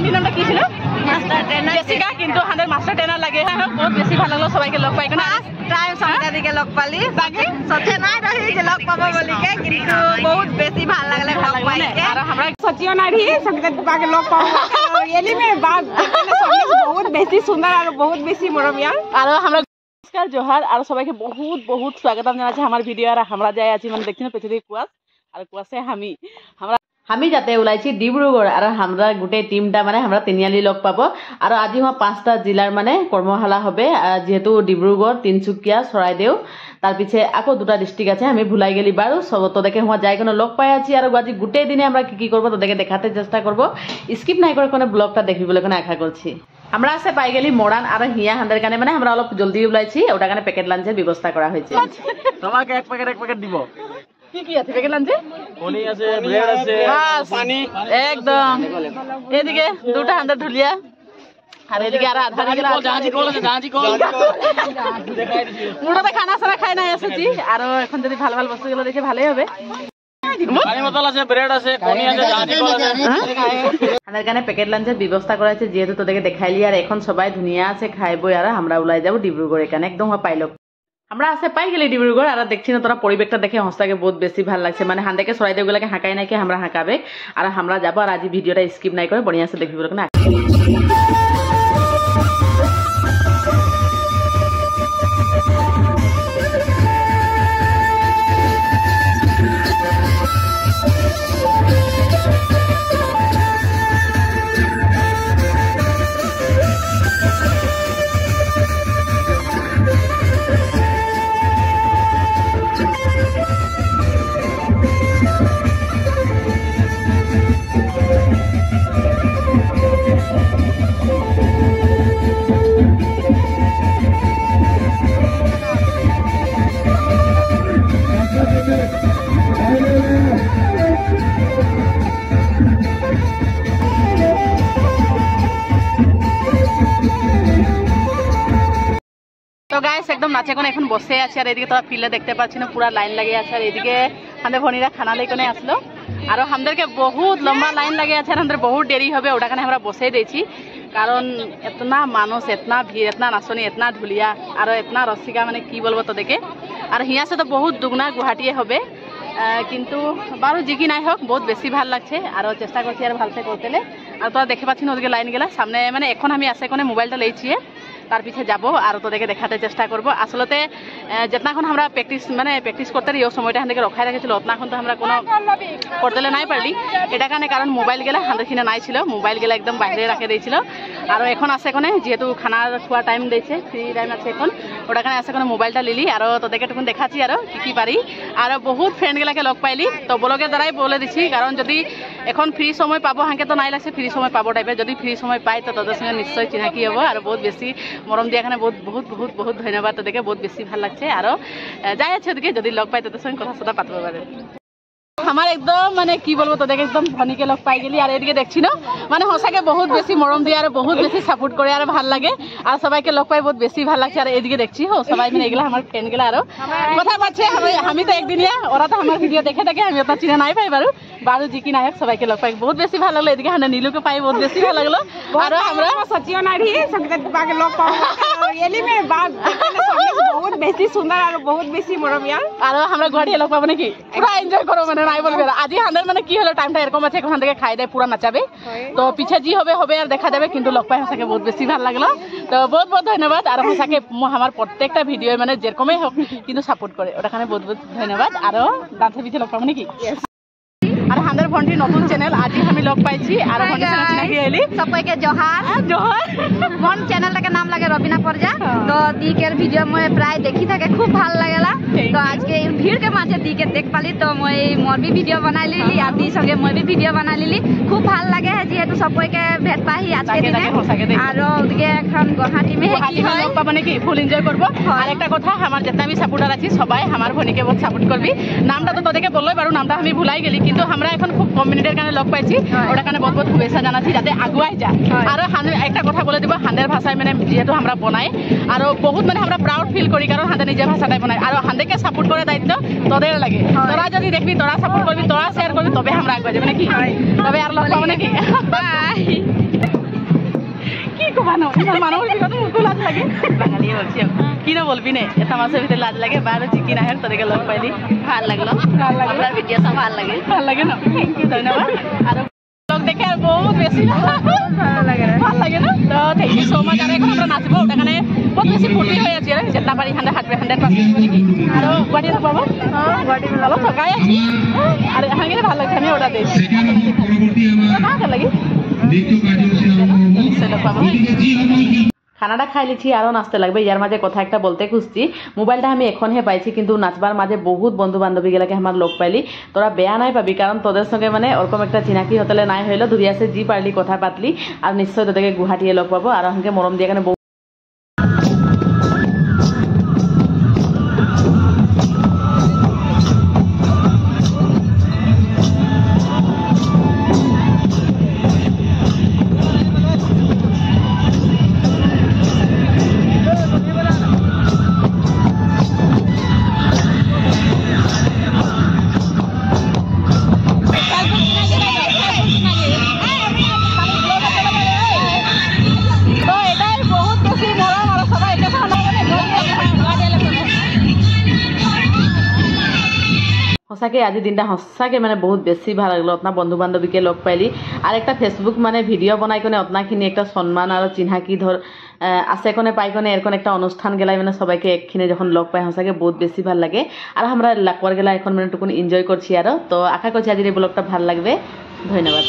ভণ্টির নামটা কি ছিল? জেসিকা। কিন্তু হাঁদের মাস্টার ট্রেনার লাগে। হ্যাঁ, বহুত বেশি ভালো লাগলো সবাইকে লগ পাই। টাইম সংগীতাদিকে লগ পালি সচে নাই রহি যে লগ পাবো বলিকে, কিন্তু বহুত বেশি ভাল লাগলে লগ পাইকে। আর আমরা सचियो ना रही संगीताके लग पाऊ एली में बात बहुत बेसी सुंदर और बहुत बेसी मरमिया। আর আমরা নমস্কার জোহার আর সবাইকে বহুত বহুত স্বাগতম জানাচ্ছি আমার ভিডিও। আর আমরা যাই আছি মানে দেখছি না পেছনে কুয়াশ আর কুয়াশে আমি যাতে ওলাইছি ডিব্ৰুগড়। আৰ আমৰা গোটেই টিমটা মানে আমৰা তিনিআলি লগ পাব। আৰ আজি আমাৰ 5টা জিলাৰ মানে কৰ্মশালা হবে, যেহেতু ডিব্ৰুগড়, তিনচুকিয়া, চৰাইদেউ, তাৰ পিছে আকৌ 2টা ডিস্ট্ৰিক্ট আছে, আমি ভুলাই গেলি বাৰু। সব তোদেরকে হুয়া যাই কোনো লগ পাই আছি। আর আজি গোটেই দিনে আমরা কি করবো তোদেরকে দেখাতে চেষ্টা করব। স্কিপ নাই করে কোনো ব্লগটা দেখিবলে কোনো আশা করছি। আমরা আছে পাই গেলি মরান আর হিয়া হাঁদের কারণে মানে আমরা অলপ জলদি ওলাইছি, ওটার কারণে প্যাকেট লাঞ্চের ব্যবস্থা করা হয়েছে। তোমাকে এক প্যাকেট দিব। কি কি আছে প্যাকেট লাঞ্চে? পনি আছে, ব্রেড আছে, পানি একদম। এদিকে 2টা হাঁদের ঢুলিয়া আর এদিকে আর আধা দিকে জাহাজি কল আছে, জাহাজি কল মুড়াতে খানা সারা খাই নাই এসেছি। আর এখন যদি ভালো ভালো বস্তুগুলো দেখে ভালোই হবে। পানি বোতল আছে, ব্রেড আছে, পনি আছে, জাহাজি কল আছে। আমাদের কানে প্যাকেট লাঞ্চের ব্যবস্থা করা আছে, যেহেতু তোদেরকে দেখাইলি। আর এখন সবাই ধুনিয়া আছে খাই বই। আর আমরা উলাই যাবো ডিব্ৰুগড়। এখানে একদম পাইলো আমৰা আছে পাই গেলি ডিব্ৰুগড়। আর দেখছি না তোরা পরিবেশটা দেখে হস্তাকে বহুত বেশি ভাল লাগছে। মানে হাঁদেকে চড়াইদেউ গুলাকে হাঁকাই নাকি আমরা হাঁকাবে। আর আমরা যাবো। আর আজি ভিডিওটা স্কিপ নাই করে বড়িয়া আছে দেখিব না। তো গাইস একদম নাচে কোনে এখন বসে আছে। আর এদিকে তোরা ফিল্ডে দেখতে পাচ্ছি না, পুরা লাইন লাগে আছে। আর এদিকে আমাদের ভনিরা খানা লাই কোনে আসলো। আর আমাদেরকে বহুত লম্বা লাইন লাগে আছে। আর আমাদের বহুত দেরি হবে, ওটা কারণে আমরা বসে দিয়েছি। কারণ এতনা মানুষ, এতনা ভিড়, এতনা নাচনি, এতনা ঢুলিয়া আর এতনা রসিকা, মানে কি বলবো তোদেরকে। আর হিয়া সে তো বহুত দুগুনা গুয়াহাটিয়ে হবে, কিন্তু বারো জিকি নাই হোক বহুত বেশি ভাল লাগছে। আর চেষ্টা করছি আর ভালসে করতে। আর তোরা দেখে পাচ্ছি না ওদিকে লাইন গেলা সামনে, মানে এখন আমি আসে কোনে মোবাইলটা লেছি, তার পিছে যাব আর তোদেরকে দেখাতে চেষ্টা করব। আসলতে যেতনাক্ষণ আমরা প্র্যাকটিস করতে ও সময়টা হাঁদেরকে রখাই রাখেছিল, অতনাক্ষণ তো আমরা কোনো করতে নাই পারলি। এটা কারণ মোবাইল গেলা হাঁদেরখিনে নাই ছিল, মোবাইল গেলা একদম বাইরে রাখে দিয়েছিল। আর এখন আসে কোনে যেহেতু খানা খোয়া টাইম দিয়েছে, ফ্রি টাইম আছে এখন, ওটা কারণে আসে কোনে মোবাইলটা লিলি। আর তোদেরকে টুকুন দেখাচ্ছি আর কি পারি। আর বহুত ফ্রেন্ডগুলাকে লগ পাইলি, তো ব্লগের দ্বারাই বলে দিচ্ছি। কারণ যদি এখন ফ্রি সময় পাবো, হাঁকে তো নাই লাগছে ফ্রি সময় পাবো টাইপের, যদি ফ্রি সময় পাই তো তোদের সঙ্গে নিশ্চয় চিনাকি হবো। আর বহুত বেশি মরম দিয়া এখানে বহুত বহুত বহুত বহুত ধন্যবাদ তোদেরকে, বহুত বেশি ভাল লাগছে। আরো যাই আছে ওদিকে যদি লগ পাই তোদের সঙ্গে কথা সদা পাতবো পারে। আমার একদম মানে কি বলবো তোদেরকে একদম ধনীকে লগ পাই গেলি। আর এদিকে দেখছি না মানে সঁচাকে বহুত বেশি মরম দিয়ে আর বহুত বেশি সাপোর্ট করে আর ভাল লাগে। আর সবাইকে লগ পাই বহুত বেশি ভাল লাগছে। আর এদিকে দেখছি সবাই মানে এগুলা আমার ফ্রেন্ড গুলা আরো কথা পাচ্ছে। আমি তো একদিনিয়া, ওরা তো আমার ভিডিও দেখে থাকে, আমি ওটা চিনে নাই পাই বারু বারু জিকি নায়ক সবাইকে লগ পাই বহুত বেশি ভাল লাগলো। এদিকে হানে নীলুকে পাই বহুত বেশি ভাল লাগলো। আর আমরা सचियो ना रही संगीताके लग पाऊ एली में बात बहुत बेसी सुंदर और बहुत बेसी मरमिया। আর আমরা গুয়াহাটি লগ পাবো নাকি পুরা এনজয় করো, মানে নাই বলবে। আজি হাঁদের মানে কি হলো টাইমটা এরকম আছে, এখন থেকে খাই দেয় পুরা নাচাবে। তো পিছে জি হবে হবে আর দেখা যাবে, কিন্তু লগ পাই সঁচাকে বহুত বেশি ভাল লাগলো। তো বহুত বহুত ধন্যবাদ। আর সঁচাকে আমার প্রত্যেকটা ভিডিও মানে যেরকমই হোক কিন্তু সাপোর্ট করে, ওটা কারণে বহুত বহুত ধন্যবাদ। আরো ডান্সের পিছে লগ পাবো নাকি। আর হাঁদের ভন্টির নতুন চ্যানেল আজি আমি লগ পাইছি। আর ভন্টির সঙ্গে চিনাকি হইলি সবাইকে জোহার। জোহার। মন চ্যানেলটাকে নাম লাগে রবিনা পরজা। তো দিকের ভিডিও মই প্রায় দেখি থাকে, খুব ভাল লাগেলা। তো আজকে ভিড় के মাঝে দিকে দেখ পালি, তো মই মোর भी ভিডিও বানাই লিলি আর দি সঙ্গে মই भी ভিডিও বানাই লিলি। খুব ভাল লাগে যেহেতু সবাইকে ভেট পাহি আজকে দিনে। আর ওদিকে এখন গুয়াহাটি মে কি হয় লগ পাবো নাকি ফুল এনজয় করব। আর একটা কথা, আমার যেটা আমি সাপোর্টার আছি সবাই আমার ভনিকে বহুত সাপোর্ট করবি। নামটা তো তোদেরকে বললই পারো, নামটা আমি ভুলাই গেলি, কিন্তু আমরা এখন খুব কম মিনিটের কারণে লগ পাইছি, ওটা কারণে বহুত বহুত শুভেচ্ছা জানাচ্ছি যাতে আগুয়াই যায়। আর একটা কথা বলে দিব, হাঁদের ভাষায় মানে যেহেতু আমরা বনাই আর বহুত মানে আমরা প্রাউড ফিল করি, কারণ হাঁদের নিজের ভাষাটাই বনাই। আর হাঁদেরকে সাপোর্ট করার দায়িত্ব তোদের লাগে। তোরা যদি দেখবি, তোরা সাপোর্ট করবি, তোরা শেয়ার করবি, তবে আমরা আগুয়া যাবে নাকি। তবে আর লগ পাবো নাকি। জানো ইমান মানুহৰ ভিতৰত মোকো লাজ লাগে বাঙালিয়ে বলছি কি না বলবি নে এটা মাছের ভিতরে লাজ লাগে বাইরে চিকি না হেন তোদেরকে লগ পাইলি ভাল লাগলো আপনার ভিডিও সব ভাল লাগে না থ্যাংক ইউ ধন্যবাদ আর লগ দেখে আর বহুত বেশি ভাল লাগে না তো থ্যাংক ইউ সো মাচ আর এখন আমরা নাচব ওটা কারণে বহুত বেশি ফুর্তি হয়ে আছে যেটা পারি 100% আর গুয়াহাটি পাবো গুয়াহাটি ভালো ঠকাই আছি আর হাঙ্গিলে ভাল লাগছে আমি ওটা দিয়েছি ভাল লাগে খানাটা খাই লিছি আরও নাচতে লাগবে ইয়ার মাঝে কথা একটা বলতে খুঁজছি মোবাইলটা আমি এখনহে পাইছি কিন্তু নাচবার মাঝে বহুত বন্ধু বান্ধবীগুলাকে আমার লগ পাইলি তোরা বেয়া নাই পাবি কারণ তোদের সঙ্গে মানে ওরকম একটা চিনাকি হতেলে নাই হইলো ধুরি আছে যি পারলি কথা পাতলি আর নিশ্চয় তোদেরকে গুয়াহাটিয়ে লগ পাবো আর আমাকে মরম দিয়ে এখানে সঁচাকে আজি দিনটা সঁচাকে মানে বহুত বেশি ভালো লাগলো আপনার বন্ধু বান্ধবীকে লগ পাইলি আর একটা ফেসবুক মানে ভিডিও বনাই কোনে আপনাখিনি একটা সম্মান আর চিহ্নাকি ধর আছে কোনে পাই কোনে এরকম একটা অনুষ্ঠান গেলাই মানে সবাইকে একখিনে যখন লগ পাই সঁচাকে বহুত বেশি ভাল লাগে আর আমরা লাকওয়ার গেলা এখন মানে টুকুন এনজয় করছি আর তো আশা করছি আজির এই ব্লগটা ভাল লাগবে ধন্যবাদ।